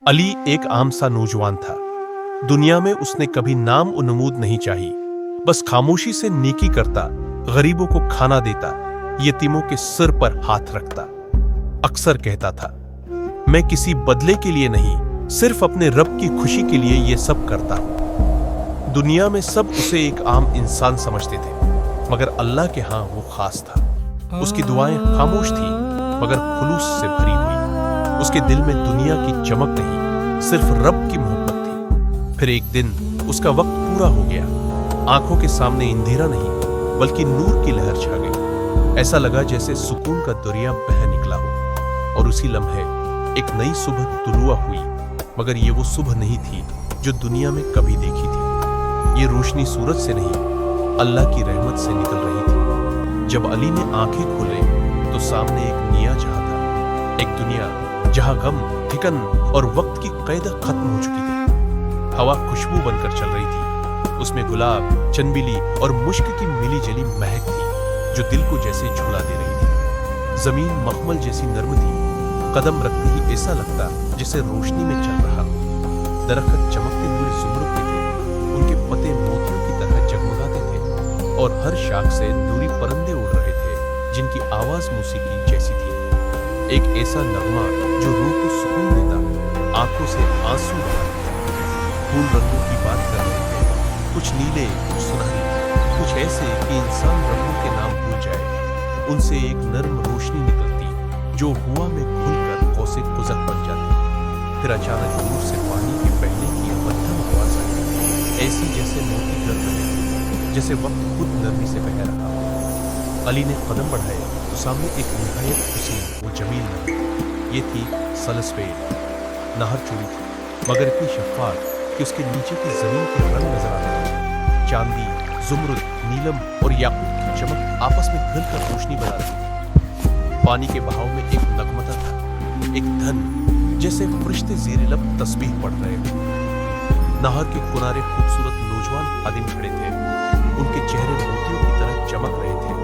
अली एक आम सा नौजवान था। दुनिया में उसने कभी नाम और नमूद नहीं चाही, बस खामोशी से नेकी करता, गरीबों को खाना देता, यतीमों के सिर पर हाथ रखता। अक्सर कहता था, मैं किसी बदले के लिए नहीं, सिर्फ अपने रब की खुशी के लिए ये सब करता हूं। दुनिया में सब उसे एक आम इंसान समझते थे, मगर अल्लाह के हां वो खास था। उसकी दुआएं खामोश थी, मगर खुलूस से भरी हुई। उसके दिल में दुनिया की चमक नहीं, सिर्फ रब की मोहब्बत थी। फिर एक दिन उसका वक्त पूरा हो गया। आंखों के सामने अंधेरा नहीं, बल्कि नूर की लहर छा गई। ऐसा लगा जैसे सुकून का दरिया बह निकला हो। और उसी लम्हे एक नई सुबह तुलुआ हुई, मगर ये वो सुबह नहीं थी जो दुनिया में कभी देखी थी। ये रोशनी सूरज से नहीं, अल्लाह की रहमत से निकल रही थी। जब अली ने आंखें खोले तो सामने एक नया जहां था, एक दुनिया जहां गम, ठिकन और वक्त की कैद खत्म हो चुकी थी। हवा खुशबू बनकर चल रही थी, उसमें गुलाब, चंबेली और मुश्क की मिली जली महक थी जो दिल को जैसे झुला दे रही थी। जमीन मखमल जैसी नर्म थी, कदम रखते ही ऐसा लगता जैसे रोशनी में चल रहा हो। दरख्त चमकते हुए जुमरुद के थे, उनके पत्ते मोतियों की तरह जगमगाते थे और हर शाख से दूरी परिंदे उड़ रहे थे जिनकी आवाज मौसीकी जैसी थी। एक ऐसा नगमा जो रूह को सुकून देता, आंखों से आंसू बहाता। फूल रंगों की बात कर रहे थे, कुछ नीले, कुछ सुनहरे, कुछ ऐसे कि इंसान रंगों के नाम भूल जाए। उनसे एक नर्म रोशनी निकलती जो हुआ में घुलकर कौसे कुज़क बन जाती। फिर अचानक दूर से पानी के बहने की मध्यम आवाज आई, ऐसी जैसे मोती गर रहे, जैसे वक्त खुद नरमी से बह रहा हो। अली ने कदम बढ़ाए तो सामने एक निहायत हुसीन वो जमीन नदी। ये थी सलसबेल। नहर चौड़ी थी, मगर इतनी शफ़ाफ़ कि उसके नीचे की जमीन के रंग नजर आते थे। चांदी, जुमरुद, नीलम और याकूत की चमक आपस में घुलकर रोशनी बना रही थी। पानी के बहाव में एक नगमता था, एक धन, जैसे फरिश्ते ज़ेरे लब तस्बीह पढ़ रहे हो। नहर के किनारे खूबसूरत नौजवान खादिम खड़े थे, उनके चेहरे मोतियों की तरह चमक रहे थे।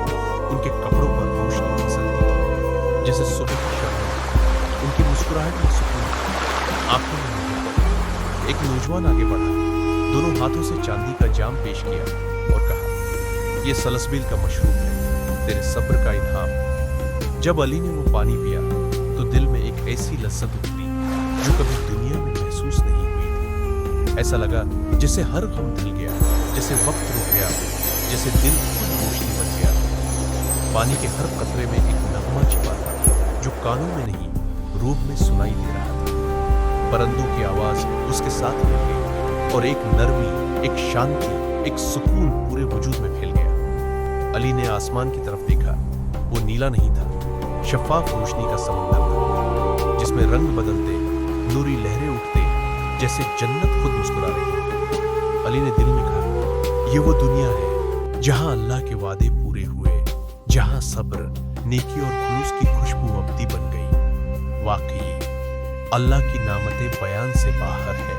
उनके कपड़ों पर रोशनी फिसलती थी जैसे सुबह की शबनम। उनकी मुस्कुराहट में सुकून, आंखों में मोहब्बत। एक नौजवान आगे बढ़ा, दोनों हाथों से चांदी का जाम पेश किया और कहा, यह सलसबील का मशरूब है, तेरे सब्र का इनाम। जब अली ने वो पानी पिया तो दिल में एक ऐसी लज्जत उतरी जो कभी दुनिया में महसूस नहीं हुई थी। ऐसा लगा जैसे हर गम ढल गया, जैसे वक्त रुक गया, जैसे दिल खुद रोशनी बन गया। पानी के हर कतरे में एक नगमा छिपा था जो कानों में नहीं, रूह में सुनाई दे रहा था। परिंदों की आवाज उसके साथ मिल गई और एक नरमी, एक शांति, एक सुकून पूरे वजूद में फैल गया। अली ने आसमान की तरफ देखा। वो नीला नहीं था, शफाफ रोशनी का समंदर था जिसमें रंग बदलते, नूरी लहरें उठते, जैसे जन्नत खुद मुस्कुरा रही है। अली ने दिल में कहा, ये वो दुनिया है जहां अल्लाह के वादे पूरे हुए, जहां सब्र, नेकी और खुलूस की खुशबू अब्दी बन गई। वाकई अल्लाह की नामतें बयान से बाहर है।